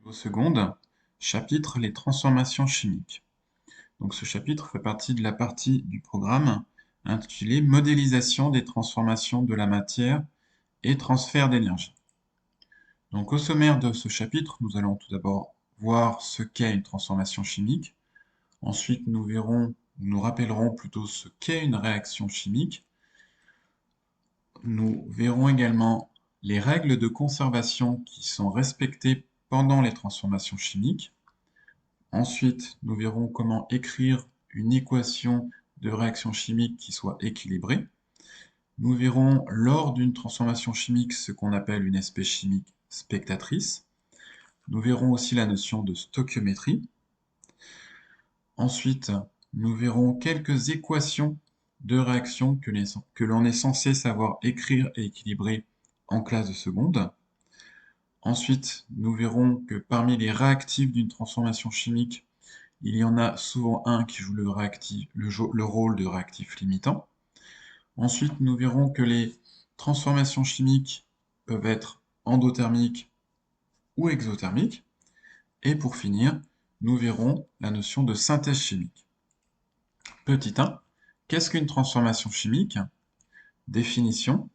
Au seconde, chapitre les transformations chimiques. Donc ce chapitre fait partie de la partie du programme intitulée Modélisation des transformations de la matière et transfert d'énergie. Donc au sommaire de ce chapitre, nous allons tout d'abord voir ce qu'est une transformation chimique. Ensuite, nous rappellerons plutôt ce qu'est une réaction chimique. Nous verrons également les règles de conservation qui sont respectées pendant les transformations chimiques. Ensuite, nous verrons comment écrire une équation de réaction chimique qui soit équilibrée. Nous verrons lors d'une transformation chimique ce qu'on appelle une espèce chimique spectatrice. Nous verrons aussi la notion de stoichiométrie. Ensuite, nous verrons quelques équations de réaction que l'on est censé savoir écrire et équilibrer en classe de seconde. Ensuite, nous verrons que parmi les réactifs d'une transformation chimique, il y en a souvent un qui joue le rôle de réactif limitant. Ensuite, nous verrons que les transformations chimiques peuvent être endothermiques ou exothermiques. Et pour finir, nous verrons la notion de synthèse chimique. Petit 1, qu'est-ce qu'une transformation chimique? Définition.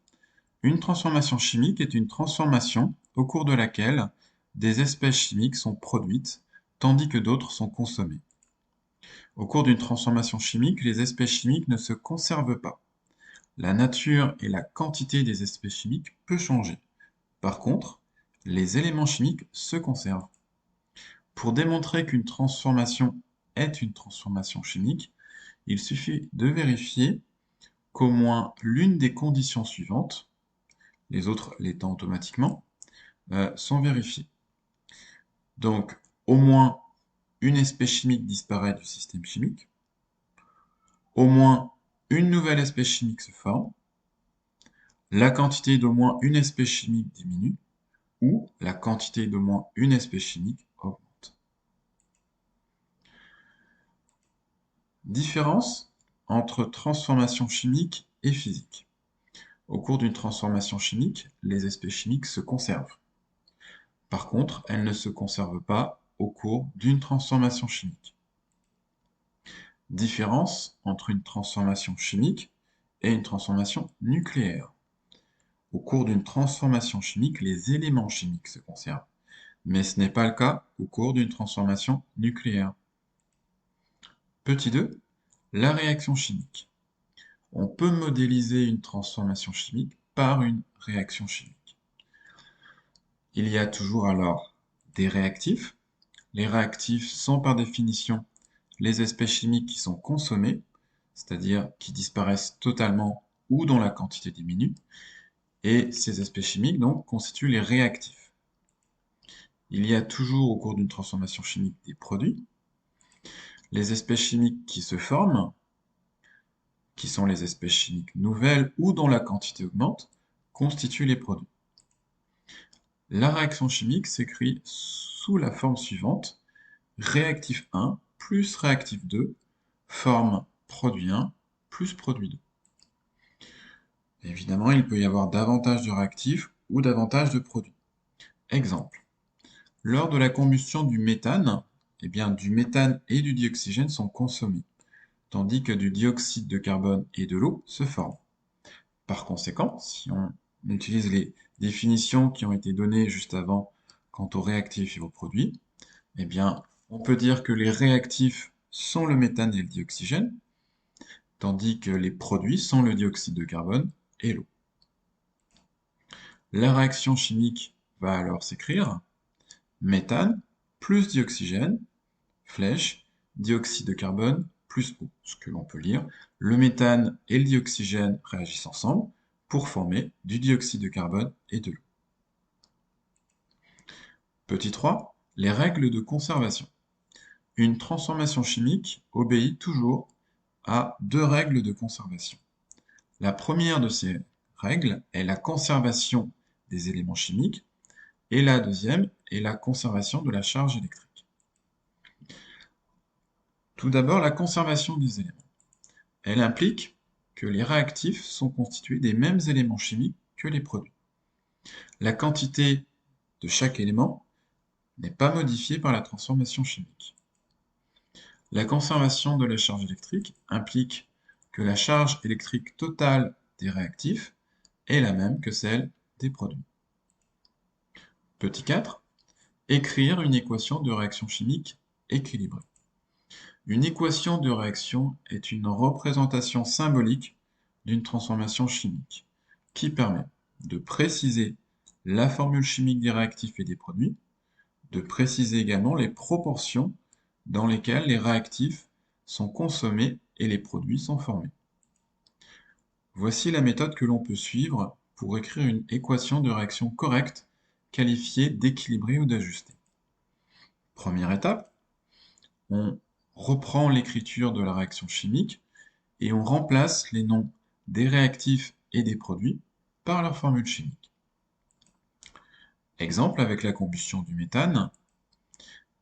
Une transformation chimique est une transformation au cours de laquelle des espèces chimiques sont produites, tandis que d'autres sont consommées. Au cours d'une transformation chimique, les espèces chimiques ne se conservent pas. La nature et la quantité des espèces chimiques peut changer. Par contre, les éléments chimiques se conservent. Pour démontrer qu'une transformation est une transformation chimique, il suffit de vérifier qu'au moins l'une des conditions suivantes, les autres l'étant automatiquement, sont vérifiées. Donc, au moins une espèce chimique disparaît du système chimique, au moins une nouvelle espèce chimique se forme, la quantité d'au moins une espèce chimique diminue, ou la quantité d'au moins une espèce chimique augmente. Différence entre transformation chimique et physique. Au cours d'une transformation chimique, les espèces chimiques se conservent. Par contre, elles ne se conservent pas au cours d'une transformation chimique. Différence entre une transformation chimique et une transformation nucléaire. Au cours d'une transformation chimique, les éléments chimiques se conservent, mais ce n'est pas le cas au cours d'une transformation nucléaire. Petit 2, la réaction chimique. On peut modéliser une transformation chimique par une réaction chimique. Il y a toujours alors des réactifs. Les réactifs sont par définition les espèces chimiques qui sont consommées, c'est-à-dire qui disparaissent totalement ou dont la quantité diminue, et ces espèces chimiques donc constituent les réactifs. Il y a toujours au cours d'une transformation chimique des produits. Les espèces chimiques qui se forment, qui sont les espèces chimiques nouvelles ou dont la quantité augmente, constituent les produits. La réaction chimique s'écrit sous la forme suivante: réactif 1 plus réactif 2 forme produit 1 plus produit 2. Évidemment, il peut y avoir davantage de réactifs ou davantage de produits. Exemple. Lors de la combustion du méthane, du méthane et du dioxygène sont consommés, tandis que du dioxyde de carbone et de l'eau se forment. Par conséquent, si on utilise les définitions qui ont été données juste avant quant aux réactifs et aux produits, on peut dire que les réactifs sont le méthane et le dioxygène, tandis que les produits sont le dioxyde de carbone et l'eau. La réaction chimique va alors s'écrire méthane plus dioxygène, flèche, dioxyde de carbone plus eau. Ce que l'on peut lire, le méthane et le dioxygène réagissent ensemble pour former du dioxyde de carbone et de l'eau. Petit 3, les règles de conservation. Une transformation chimique obéit toujours à deux règles de conservation. La première de ces règles est la conservation des éléments chimiques et la deuxième est la conservation de la charge électrique. Tout d'abord, la conservation des éléments. Elle implique que les réactifs sont constitués des mêmes éléments chimiques que les produits. La quantité de chaque élément n'est pas modifié par la transformation chimique. La conservation de la charge électrique implique que la charge électrique totale des réactifs est la même que celle des produits. Petit 4. Écrire une équation de réaction chimique équilibrée. Une équation de réaction est une représentation symbolique d'une transformation chimique qui permet de préciser la formule chimique des réactifs et des produits, de préciser également les proportions dans lesquelles les réactifs sont consommés et les produits sont formés. Voici la méthode que l'on peut suivre pour écrire une équation de réaction correcte qualifiée d'équilibrée ou d'ajustée. Première étape, on reprend l'écriture de la réaction chimique et on remplace les noms des réactifs et des produits par leur formule chimique. Exemple avec la combustion du méthane.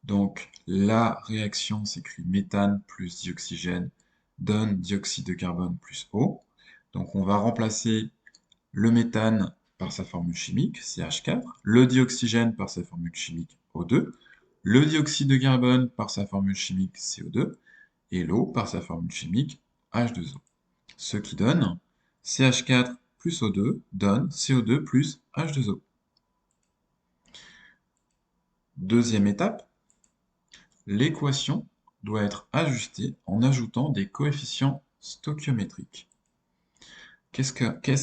Donc la réaction s'écrit méthane plus dioxygène donne dioxyde de carbone plus eau. Donc on va remplacer le méthane par sa formule chimique, CH4, le dioxygène par sa formule chimique, O2, le dioxyde de carbone par sa formule chimique, CO2, et l'eau par sa formule chimique, H2O. Ce qui donne CH4 plus O2 donne CO2 plus H2O. Deuxième étape, l'équation doit être ajustée en ajoutant des coefficients stoichiométriques. Qu'est-ce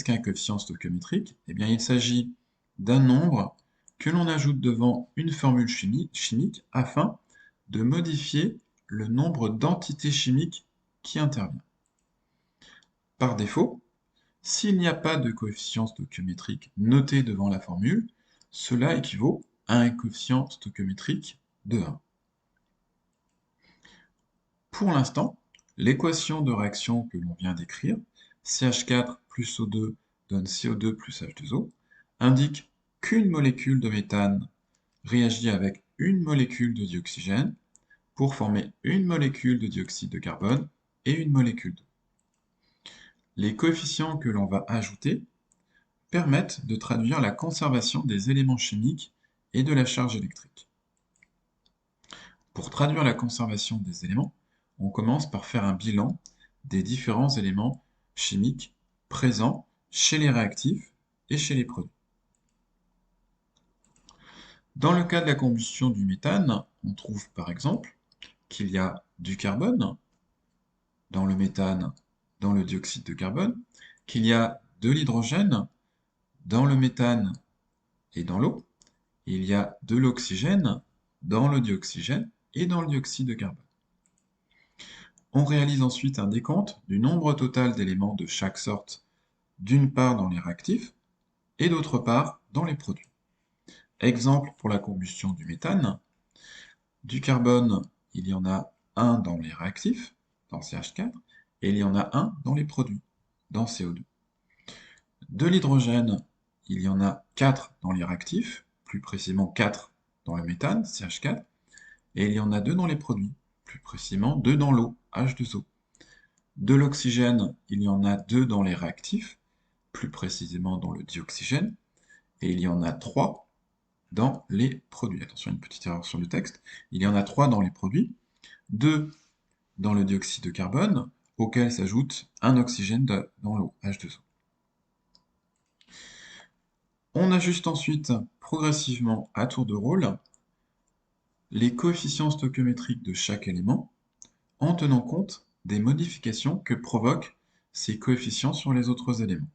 qu'un coefficient stoichiométrique? Eh bien, il s'agit d'un nombre que l'on ajoute devant une formule chimique afin de modifier le nombre d'entités chimiques qui intervient. Par défaut, s'il n'y a pas de coefficient stoichiométrique noté devant la formule, cela équivaut à un coefficient stoichiométrique de 1. Pour l'instant, l'équation de réaction que l'on vient d'écrire, CH4 plus O2 donne CO2 plus H2O, indique qu'une molécule de méthane réagit avec une molécule de dioxygène pour former une molécule de dioxyde de carbone et une molécule d'eau. Les coefficients que l'on va ajouter permettent de traduire la conservation des éléments chimiques et de la charge électrique. Pour traduire la conservation des éléments, on commence par faire un bilan des différents éléments chimiques présents chez les réactifs et chez les produits. Dans le cas de la combustion du méthane, on trouve par exemple qu'il y a du carbone dans le méthane, dans le dioxyde de carbone, qu'il y a de l'hydrogène dans le méthane et dans l'eau, il y a de l'oxygène dans le dioxygène et dans le dioxyde de carbone. On réalise ensuite un décompte du nombre total d'éléments de chaque sorte, d'une part dans les réactifs et d'autre part dans les produits. Exemple pour la combustion du méthane, du carbone, il y en a un dans les réactifs, dans CH4, et il y en a un dans les produits, dans CO2. De l'hydrogène, il y en a 4 dans les réactifs, plus précisément 4 dans le méthane, CH4, et il y en a 2 dans les produits, plus précisément 2 dans l'eau, H2O. De l'oxygène, il y en a 2 dans les réactifs, plus précisément dans le dioxygène, et il y en a 3 dans les produits. Attention, une petite erreur sur le texte. Il y en a 3 dans les produits, 2 dans le dioxyde de carbone, auquel s'ajoute un oxygène dans l'eau, H2O. On ajuste ensuite progressivement à tour de rôle les coefficients stoichiométriques de chaque élément en tenant compte des modifications que provoquent ces coefficients sur les autres éléments.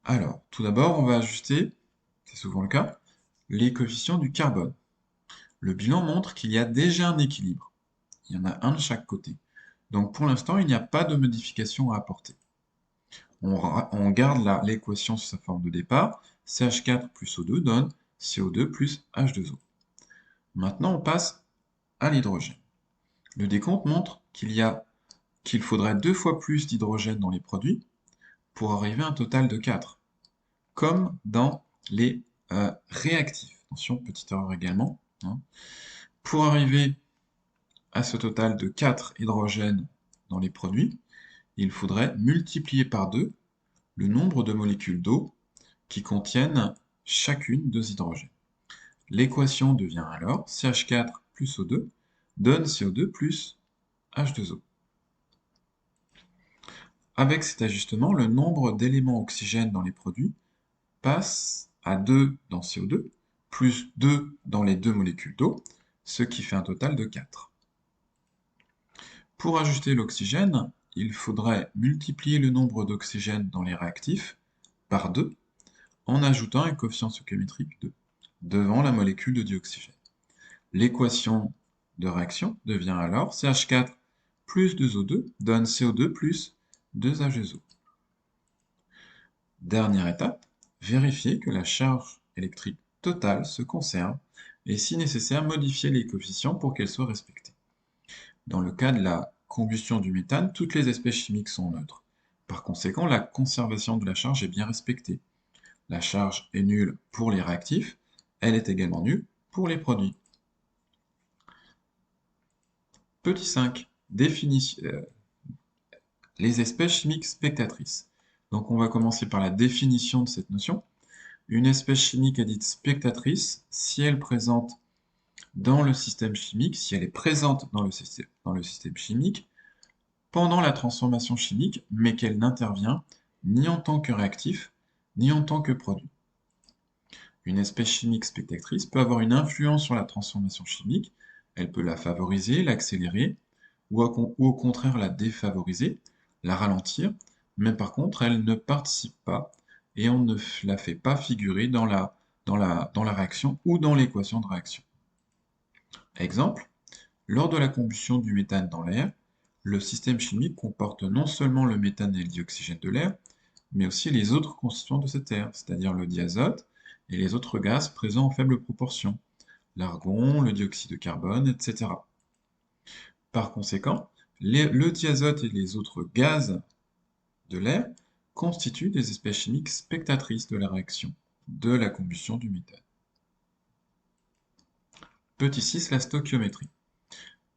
Alors, tout d'abord, on va ajuster, c'est souvent le cas, les coefficients du carbone. Le bilan montre qu'il y a déjà un équilibre. Il y en a un de chaque côté. Donc pour l'instant, il n'y a pas de modification à apporter. On garde l'équation sous sa forme de départ. CH4 plus O2 donne CO2 plus H2O. Maintenant, on passe à l'hydrogène. Le décompte montre qu'il faudrait 2 fois plus d'hydrogène dans les produits pour arriver à un total de 4, comme dans les réactifs. Attention, petite erreur également. Pour arriver à ce total de 4 hydrogènes dans les produits, il faudrait multiplier par 2 le nombre de molécules d'eau qui contiennent chacune 2 hydrogènes. L'équation devient alors CH4 plus O2 donne CO2 plus H2O. Avec cet ajustement, le nombre d'éléments oxygène dans les produits passe à 2 dans CO2, plus 2 dans les deux molécules d'eau, ce qui fait un total de 4. Pour ajuster l'oxygène, il faudrait multiplier le nombre d'oxygène dans les réactifs par 2 en ajoutant un coefficient stoichiométrique 2 devant la molécule de dioxygène. L'équation de réaction devient alors CH4 plus 2O2 donne CO2 plus 2H2O. Dernière étape, vérifier que la charge électrique totale se conserve et si nécessaire modifier les coefficients pour qu'elle soit respectée. Dans le cas de la combustion du méthane, toutes les espèces chimiques sont neutres. Par conséquent, la conservation de la charge est bien respectée. La charge est nulle pour les réactifs, elle est également nulle pour les produits. Petit 5, les espèces chimiques spectatrices. Donc on va commencer par la définition de cette notion. Une espèce chimique est dite spectatrice si elle présente dans le système chimique, si elle est présente dans le système chimique pendant la transformation chimique, mais qu'elle n'intervient ni en tant que réactif, ni en tant que produit. Une espèce chimique spectatrice peut avoir une influence sur la transformation chimique, elle peut la favoriser, l'accélérer, ou au contraire la défavoriser, la ralentir, mais par contre elle ne participe pas et on ne la fait pas figurer dans la réaction ou dans l'équation de réaction. Exemple, lors de la combustion du méthane dans l'air, le système chimique comporte non seulement le méthane et le dioxygène de l'air, mais aussi les autres constituants de cet air, c'est-à-dire le diazote et les autres gaz présents en faible proportion, l'argon, le dioxyde de carbone, etc. Par conséquent, le diazote et les autres gaz de l'air constituent des espèces chimiques spectatrices de la réaction, de la combustion du méthane. Petit 6, la stoichiométrie.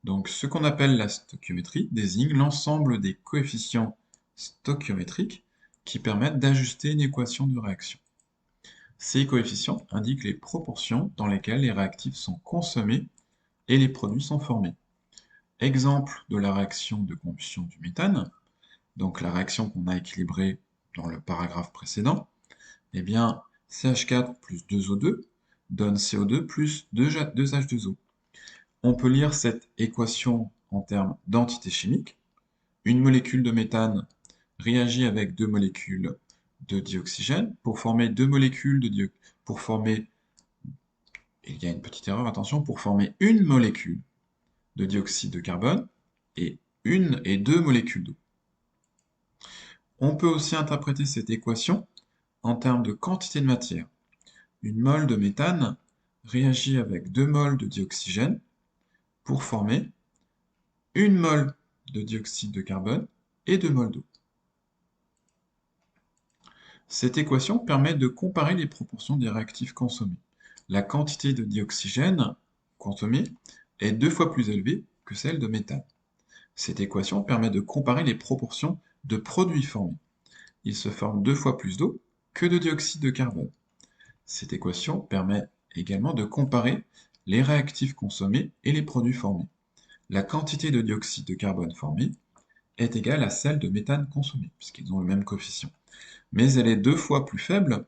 Donc, ce qu'on appelle la stoichiométrie désigne l'ensemble des coefficients stoichiométriques qui permettent d'ajuster une équation de réaction. Ces coefficients indiquent les proportions dans lesquelles les réactifs sont consommés et les produits sont formés. Exemple de la réaction de combustion du méthane, donc la réaction qu'on a équilibrée dans le paragraphe précédent, eh bien, CH4 plus 2O2 donne CO2 plus 2H2O. On peut lire cette équation en termes d'entité chimique. Une molécule de méthane réagit avec deux molécules de dioxygène pour former deux molécules de pour former, il y a une petite erreur, attention, pour former une molécule de dioxyde de carbone et une et deux molécules d'eau. On peut aussi interpréter cette équation en termes de quantité de matière. Une mole de méthane réagit avec 2 moles de dioxygène pour former une mole de dioxyde de carbone et 2 moles d'eau. Cette équation permet de comparer les proportions des réactifs consommés. La quantité de dioxygène consommée est 2 fois plus élevée que celle de méthane. Cette équation permet de comparer les proportions de produits formés. Il se forme 2 fois plus d'eau que de dioxyde de carbone. Cette équation permet également de comparer les réactifs consommés et les produits formés. La quantité de dioxyde de carbone formée est égale à celle de méthane consommée, puisqu'ils ont le même coefficient. Mais elle est 2 fois plus faible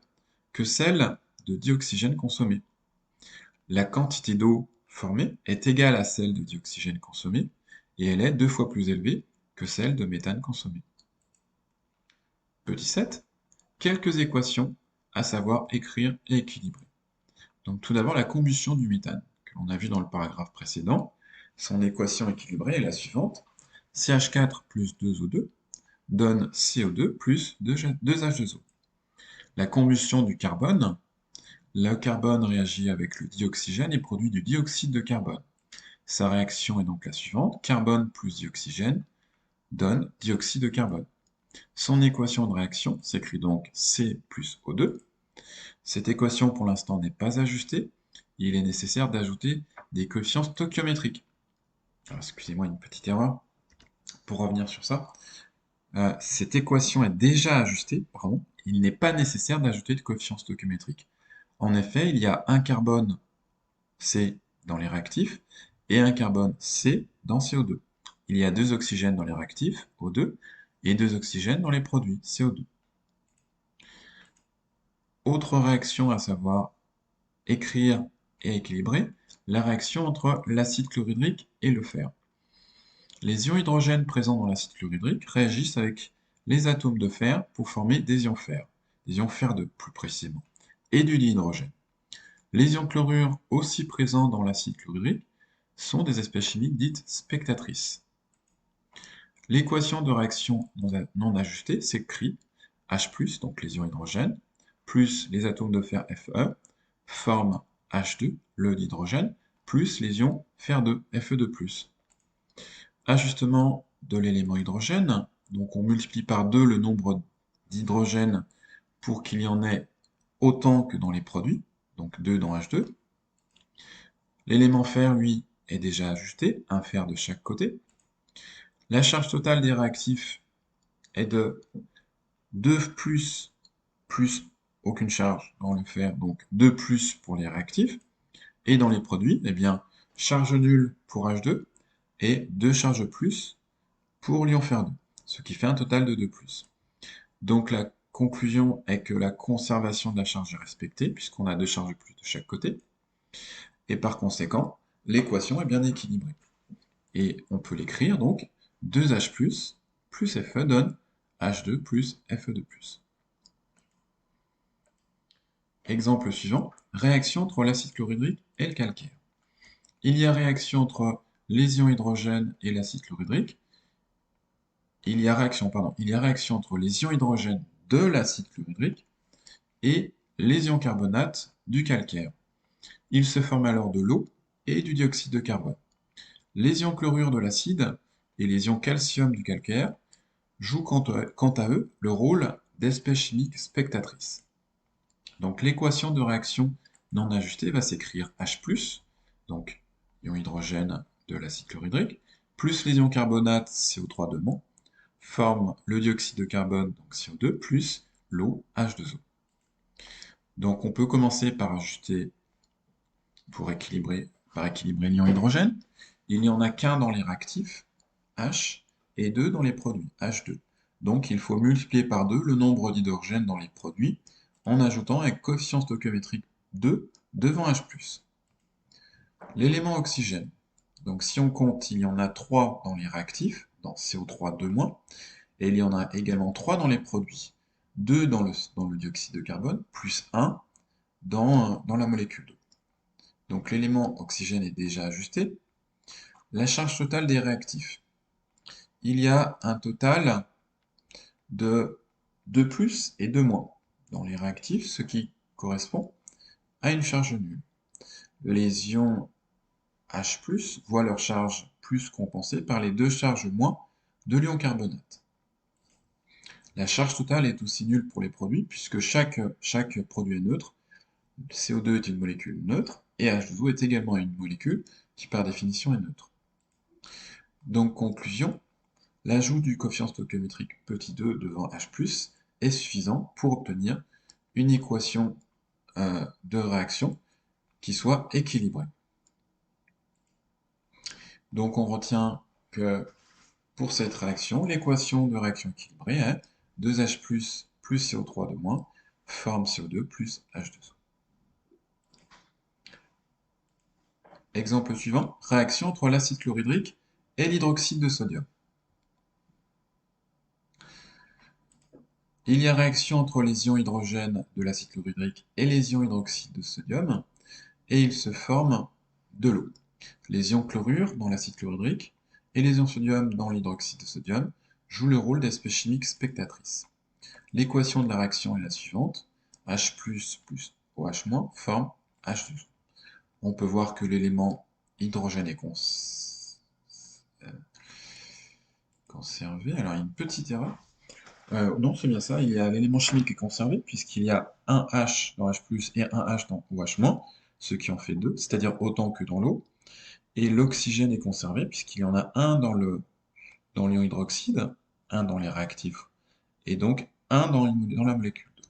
que celle de dioxygène consommé. La quantité d'eau formée est égale à celle de dioxygène consommé, et elle est 2 fois plus élevée que celle de méthane consommé. Petit 7, quelques équations à savoir écrire et équilibrer. Donc tout d'abord la combustion du méthane, que l'on a vu dans le paragraphe précédent. Son équation équilibrée est la suivante. CH4 plus 2O2 donne CO2 plus 2H2O. La combustion du carbone, le carbone réagit avec le dioxygène et produit du dioxyde de carbone. Sa réaction est donc la suivante. Carbone plus dioxygène donne dioxyde de carbone. Son équation de réaction s'écrit donc C plus O2. Cette équation pour l'instant n'est pas ajustée. Il est nécessaire d'ajouter des coefficients stoichiométriques. Excusez-moi, une petite erreur. Pour revenir sur ça, cette équation est déjà ajustée, il n'est pas nécessaire d'ajouter de coefficients stoichiométriques. En effet, il y a un carbone C dans les réactifs, et un carbone C dans CO2. Il y a 2 oxygènes dans les réactifs, O2, et 2 oxygènes dans les produits, CO2. Autre réaction à savoir écrire et équilibrer, la réaction entre l'acide chlorhydrique et le fer. Les ions hydrogène présents dans l'acide chlorhydrique réagissent avec les atomes de fer pour former des ions fer 2 plus précisément, et du dihydrogène. Les ions chlorure aussi présents dans l'acide chlorhydrique sont des espèces chimiques dites spectatrices. L'équation de réaction non ajustée s'écrit H+, donc les ions hydrogène, plus les atomes de fer Fe, forment H2, le dihydrogène, plus les ions Fer2, Fe2+. Ajustement de l'élément hydrogène, donc on multiplie par 2 le nombre d'hydrogène pour qu'il y en ait autant que dans les produits, donc 2 dans H2. L'élément fer, lui, est déjà ajusté, un fer de chaque côté. La charge totale des réactifs est de 2 plus aucune charge dans le fer, donc 2 plus pour les réactifs. Et dans les produits, eh bien, charge nulle pour H2 et 2 charges plus pour l'ion fer2, ce qui fait un total de 2 plus. Donc la conclusion est que la conservation de la charge est respectée, puisqu'on a 2 charges plus de chaque côté, et par conséquent, l'équation est bien équilibrée. Et on peut l'écrire donc, 2H+, plus Fe donne H2 plus Fe2+. Exemple suivant, réaction entre l'acide chlorhydrique et le calcaire. Il y a réaction entre les ions hydrogène et l'acide chlorhydrique. Il y a réaction entre les ions hydrogène de l'acide chlorhydrique et les ions carbonates du calcaire. Il se forme alors de l'eau et du dioxyde de carbone. Les ions chlorure de l'acide et les ions calcium du calcaire jouent quant à eux le rôle d'espèces chimiques spectatrices. Donc l'équation de réaction non ajustée va s'écrire H+, donc ion hydrogène de l'acide chlorhydrique, plus les ions carbonates CO3 forment le dioxyde de carbone, donc CO2, plus l'eau, H2O. Donc on peut commencer par ajuster, par équilibrer l'ion hydrogène. Il n'y en a qu'un dans les réactifs, H, et 2 dans les produits, H2. Donc il faut multiplier par 2 le nombre d'hydrogène dans les produits, en ajoutant un coefficient stoichiométrique 2 devant H+. L'élément oxygène. Donc si on compte, il y en a 3 dans les réactifs, dans CO3 2-, et il y en a également 3 dans les produits. 2 dans le dioxyde de carbone, plus 1 dans la molécule d'eau. Donc l'élément oxygène est déjà ajusté. La charge totale des réactifs. Il y a un total de 2 plus et 2 moins dans les réactifs, ce qui correspond à une charge nulle. Les ions H+, voient leur charge plus compensée par les 2 charges moins de l'ion carbonate. La charge totale est aussi nulle pour les produits, puisque chaque produit est neutre. CO2 est une molécule neutre, et H2O est également une molécule qui par définition est neutre. Donc conclusion, l'ajout du coefficient stoichiométrique petit 2 devant H+, est suffisant pour obtenir une équation de réaction qui soit équilibrée. Donc on retient que pour cette réaction, l'équation de réaction équilibrée est 2H+, plus CO3 forme CO2 plus H2O. Exemple suivant, réaction entre l'acide chlorhydrique et l'hydroxyde de sodium. Il y a réaction entre les ions hydrogène de l'acide chlorhydrique et les ions hydroxyde de sodium, et il se forme de l'eau. Les ions chlorure dans l'acide chlorhydrique et les ions sodium dans l'hydroxyde de sodium jouent le rôle d'espèces chimiques spectatrices. L'équation de la réaction est la suivante, H+, plus OH- forme H2O. On peut voir que l'élément hydrogène est conservé. Alors il y a une petite erreur. Non, c'est bien ça, il y a l'élément chimique qui est conservé, puisqu'il y a un H dans H+, et un H dans OH-, ce qui en fait 2, c'est-à-dire autant que dans l'eau. Et l'oxygène est conservé, puisqu'il y en a un dans l'ion hydroxyde, un dans les réactifs, et donc un dans la molécule d'eau.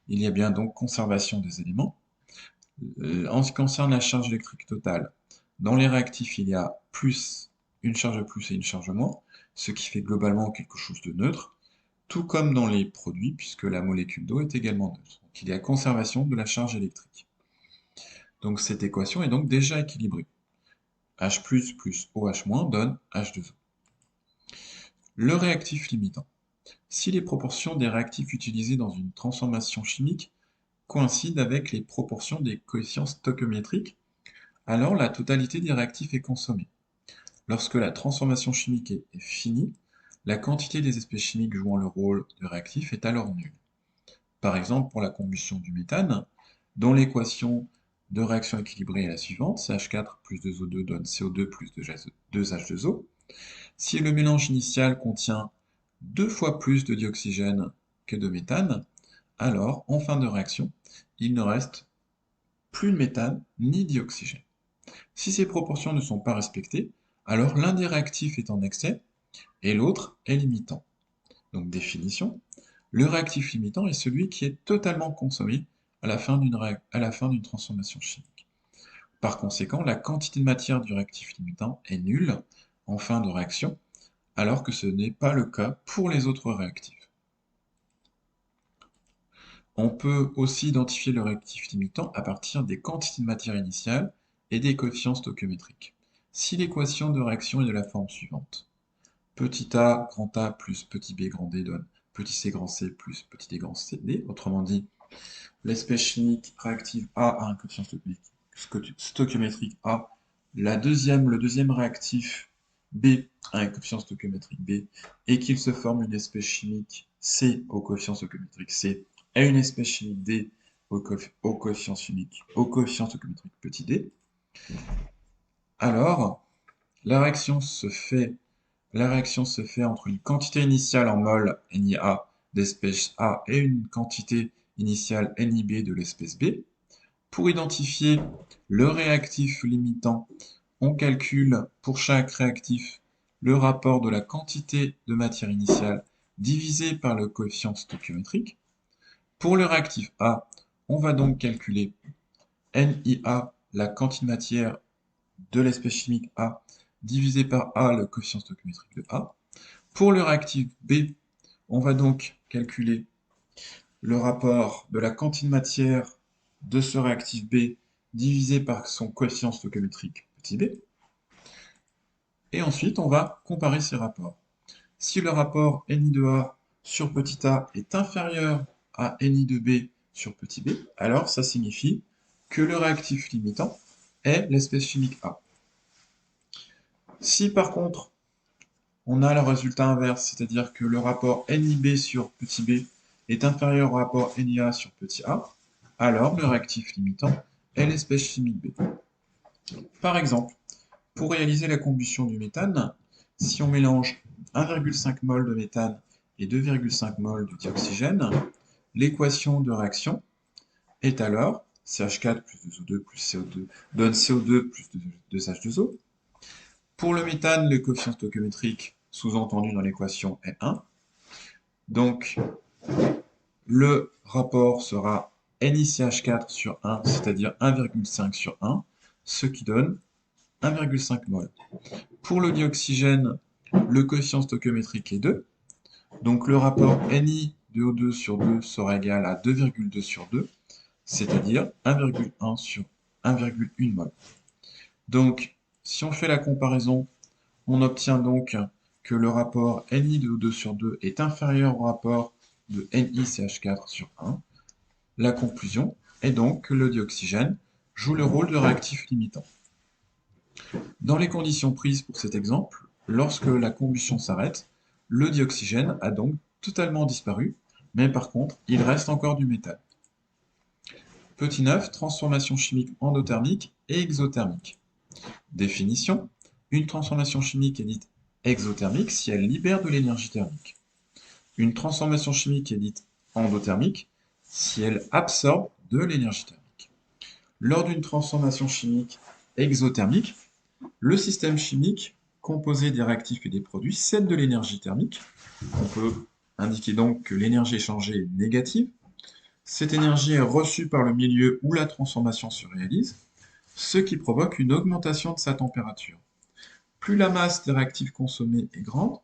Il y a bien donc conservation des éléments. En ce qui concerne la charge électrique totale, dans les réactifs, il y a une charge plus et une charge moins, ce qui fait globalement quelque chose de neutre, tout comme dans les produits, puisque la molécule d'eau est également neutre. Donc il y a conservation de la charge électrique. Donc cette équation est donc déjà équilibrée. H plus OH- donne H2O. Le réactif limitant. Si les proportions des réactifs utilisés dans une transformation chimique coïncident avec les proportions des coefficients stoichiométriques, alors la totalité des réactifs est consommée. Lorsque la transformation chimique est finie, la quantité des espèces chimiques jouant le rôle de réactif est alors nulle. Par exemple, pour la combustion du méthane, dont l'équation de réaction équilibrée est la suivante, CH4 plus 2O2 donne CO2 plus 2H2O. Si le mélange initial contient 2 fois plus de dioxygène que de méthane, alors, en fin de réaction, il ne reste plus de méthane ni d'oxygène. Si ces proportions ne sont pas respectées, alors l'un des réactifs est en excès et l'autre est limitant. Donc définition, le réactif limitant est celui qui est totalement consommé à la fin d'une transformation chimique. Par conséquent, la quantité de matière du réactif limitant est nulle en fin de réaction, alors que ce n'est pas le cas pour les autres réactifs. On peut aussi identifier le réactif limitant à partir des quantités de matière initiale et des coefficients stoichiométriques. Si l'équation de réaction est de la forme suivante, petit a grand A plus petit b grand D donne petit c grand C plus petit d grand C D, autrement dit, l'espèce chimique réactive A a un coefficient stoichiométrique A, le deuxième réactif B a un coefficient stoichiométrique B, et qu'il se forme une espèce chimique C au coefficient stoichiométrique C, et une espèce chimique D au coefficient stoichiométrique petit d, alors la réaction se fait entre une quantité initiale en mol NiA d'espèce A et une quantité initiale NiB de l'espèce B. Pour identifier le réactif limitant, on calcule pour chaque réactif le rapport de la quantité de matière initiale divisé par le coefficient stoichiométrique. Pour le réactif A, on va donc calculer NiA, la quantité de matière de l'espèce chimique A, divisé par A, le coefficient stoichiométrique de A. Pour le réactif B, on va donc calculer le rapport de la quantité de matière de ce réactif B divisé par son coefficient stoichiométrique petit b. Et ensuite, on va comparer ces rapports. Si le rapport Ni de A sur petit a est inférieur à Ni de B sur petit b, alors ça signifie que le réactif limitant est l'espèce chimique A. Si par contre, on a le résultat inverse, c'est-à-dire que le rapport NiB sur petit b est inférieur au rapport NiA sur petit a, alors le réactif limitant est l'espèce chimique B. Par exemple, pour réaliser la combustion du méthane, si on mélange 1,5 mol de méthane et 2,5 mol de dioxygène, l'équation de réaction est alors CH4 plus 2O2 plus CO2 donne CO2 plus 2H2O. Pour le méthane, le coefficient stoichiométrique sous-entendu dans l'équation est 1. Donc, le rapport sera NiCH4 sur 1, c'est-à-dire 1,5 sur 1, ce qui donne 1,5 mol. Pour le dioxygène, le coefficient stoichiométrique est 2, donc le rapport Ni de O2 sur 2 sera égal à 2,2 sur 2, c'est-à-dire 1,1 sur 1,1 mol. Donc, si on fait la comparaison, on obtient donc que le rapport Ni de O2 sur 2 est inférieur au rapport de NiCH4 sur 1. La conclusion est donc que le dioxygène joue le rôle de réactif limitant. Dans les conditions prises pour cet exemple, lorsque la combustion s'arrête, le dioxygène a donc totalement disparu, mais par contre, il reste encore du méthane. Petit 9, transformation chimique endothermique et exothermique. Définition, une transformation chimique est dite exothermique si elle libère de l'énergie thermique. Une transformation chimique est dite endothermique si elle absorbe de l'énergie thermique. Lors d'une transformation chimique exothermique, le système chimique, composé des réactifs et des produits, cède de l'énergie thermique. On peut indiquer donc que l'énergie échangée est négative. Cette énergie est reçue par le milieu où la transformation se réalise, ce qui provoque une augmentation de sa température. Plus la masse des réactifs consommés est grande,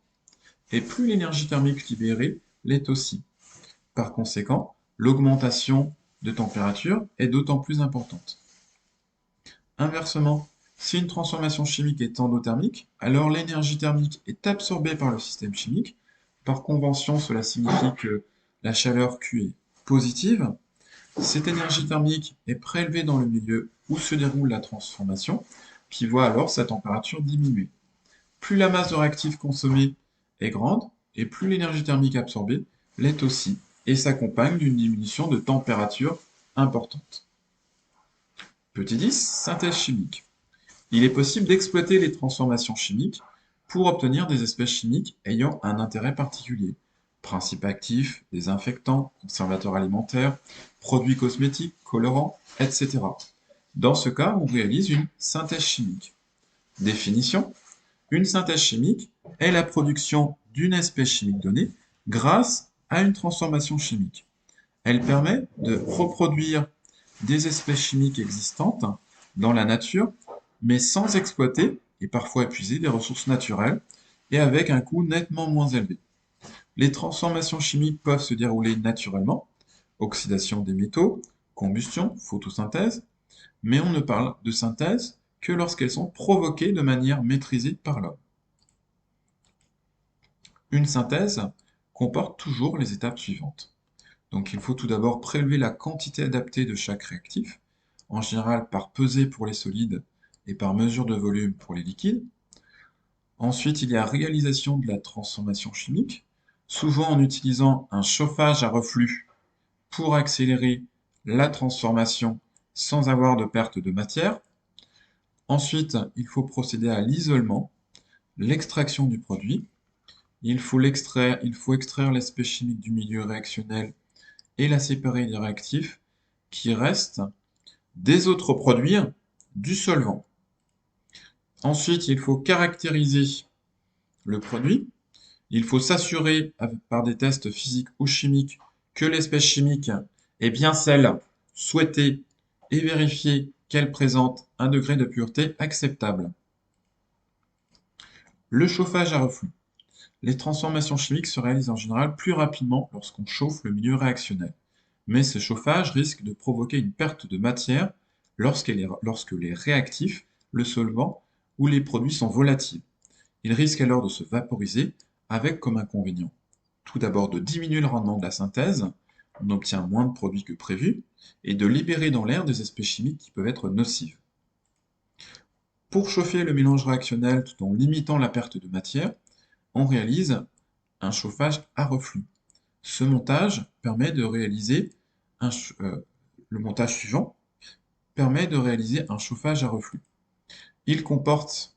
et plus l'énergie thermique libérée l'est aussi. Par conséquent, l'augmentation de température est d'autant plus importante. Inversement, si une transformation chimique est endothermique, alors l'énergie thermique est absorbée par le système chimique. Par convention, cela signifie que la chaleur Q est positive. Cette énergie thermique est prélevée dans le milieu où se déroule la transformation, qui voit alors sa température diminuer. Plus la masse de réactifs consommée est grande, et plus l'énergie thermique absorbée l'est aussi, et s'accompagne d'une diminution de température importante. Petit 10, synthèse chimique. Il est possible d'exploiter les transformations chimiques pour obtenir des espèces chimiques ayant un intérêt particulier. Principes actifs, désinfectants, conservateurs alimentaires, produits cosmétiques, colorants, etc. Dans ce cas, on réalise une synthèse chimique. Définition. Une synthèse chimique est la production d'une espèce chimique donnée grâce à une transformation chimique. Elle permet de reproduire des espèces chimiques existantes dans la nature, mais sans exploiter et parfois épuiser des ressources naturelles et avec un coût nettement moins élevé. Les transformations chimiques peuvent se dérouler naturellement, oxydation des métaux, combustion, photosynthèse, mais on ne parle de synthèse que lorsqu'elles sont provoquées de manière maîtrisée par l'homme. Une synthèse comporte toujours les étapes suivantes. Donc il faut tout d'abord prélever la quantité adaptée de chaque réactif, en général par pesée pour les solides et par mesure de volume pour les liquides. Ensuite, il y a réalisation de la transformation chimique, souvent en utilisant un chauffage à reflux pour accélérer la transformation sans avoir de perte de matière. Ensuite, il faut procéder à l'isolement, l'extraction du produit. Il faut extraire l'espèce chimique du milieu réactionnel et la séparer des réactifs qui restent, des autres produits, du solvant. Ensuite, il faut caractériser le produit. Il faut s'assurer par des tests physiques ou chimiques que l'espèce chimique est bien celle souhaitée et vérifier qu'elle présente un degré de pureté acceptable. Le chauffage à reflux. Les transformations chimiques se réalisent en général plus rapidement lorsqu'on chauffe le milieu réactionnel. Mais ce chauffage risque de provoquer une perte de matière lorsque les réactifs, le solvant ou les produits sont volatiles. Ils risquent alors de se vaporiser avec comme inconvénient tout d'abord de diminuer le rendement de la synthèse, on obtient moins de produits que prévu, et de libérer dans l'air des espèces chimiques qui peuvent être nocives. Pour chauffer le mélange réactionnel tout en limitant la perte de matière, on réalise un chauffage à reflux. Ce montage permet de réaliser le montage suivant permet de réaliser un chauffage à reflux. Il comporte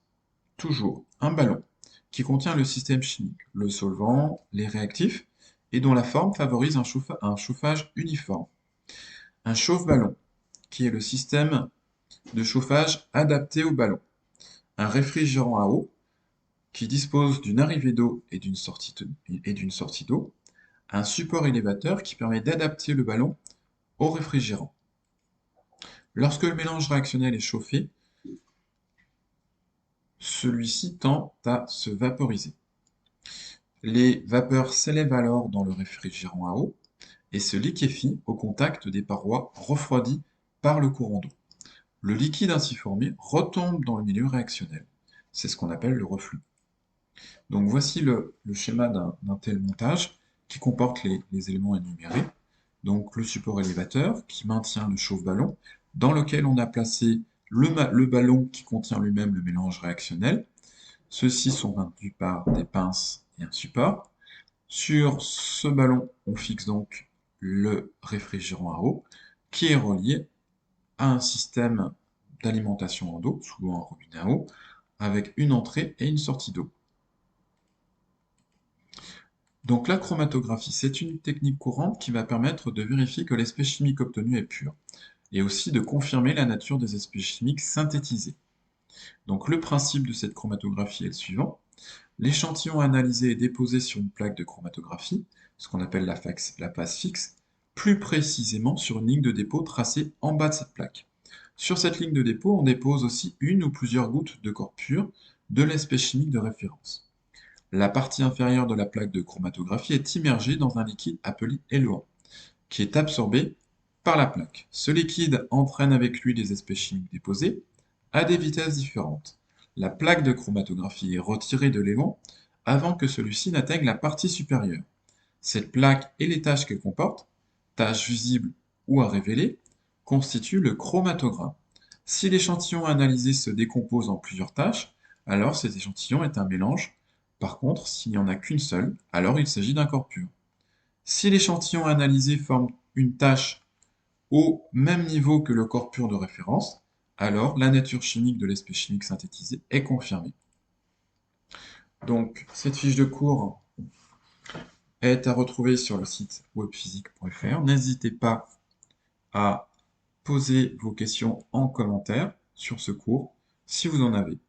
toujours un ballon qui contient le système chimique, le solvant, les réactifs, et dont la forme favorise un chauffage uniforme. Un chauffe-ballon, qui est le système de chauffage adapté au ballon. Un réfrigérant à eau, qui dispose d'une arrivée d'eau et d'une sortie d'eau. Un support élévateur qui permet d'adapter le ballon au réfrigérant. Lorsque le mélange réactionnel est chauffé, celui-ci tend à se vaporiser. Les vapeurs s'élèvent alors dans le réfrigérant à eau et se liquéfient au contact des parois refroidies par le courant d'eau. Le liquide ainsi formé retombe dans le milieu réactionnel. C'est ce qu'on appelle le reflux. Donc voici le schéma d'un tel montage qui comporte les éléments énumérés. Donc le support élévateur qui maintient le chauffe-ballon dans lequel on a placé le ballon qui contient lui-même le mélange réactionnel. Ceux-ci sont maintenus par des pinces et un support. Sur ce ballon, on fixe donc le réfrigérant à eau qui est relié à un système d'alimentation en eau, souvent un robinet à eau, avec une entrée et une sortie d'eau. Donc la chromatographie, c'est une technique courante qui va permettre de vérifier que l'espèce chimique obtenue est pure, et aussi de confirmer la nature des espèces chimiques synthétisées. Donc le principe de cette chromatographie est le suivant. L'échantillon analysé est déposé sur une plaque de chromatographie, ce qu'on appelle la phase fixe, plus précisément sur une ligne de dépôt tracée en bas de cette plaque. Sur cette ligne de dépôt, on dépose aussi une ou plusieurs gouttes de corps pur de l'espèce chimique de référence. La partie inférieure de la plaque de chromatographie est immergée dans un liquide appelé éluant, qui est absorbé par la plaque. Ce liquide entraîne avec lui les espèces chimiques déposées à des vitesses différentes. La plaque de chromatographie est retirée de l'élément avant que celui-ci n'atteigne la partie supérieure. Cette plaque et les tâches qu'elle comporte, tâches visibles ou à révéler, constituent le chromatogramme. Si l'échantillon analysé se décompose en plusieurs tâches, alors cet échantillon est un mélange. Par contre, s'il n'y en a qu'une seule, alors il s'agit d'un corps pur. Si l'échantillon analysé forme une tâche au même niveau que le corps pur de référence, alors la nature chimique de l'espèce chimique synthétisée est confirmée. Donc, cette fiche de cours est à retrouver sur le site webphysique.fr. N'hésitez pas à poser vos questions en commentaire sur ce cours si vous en avez.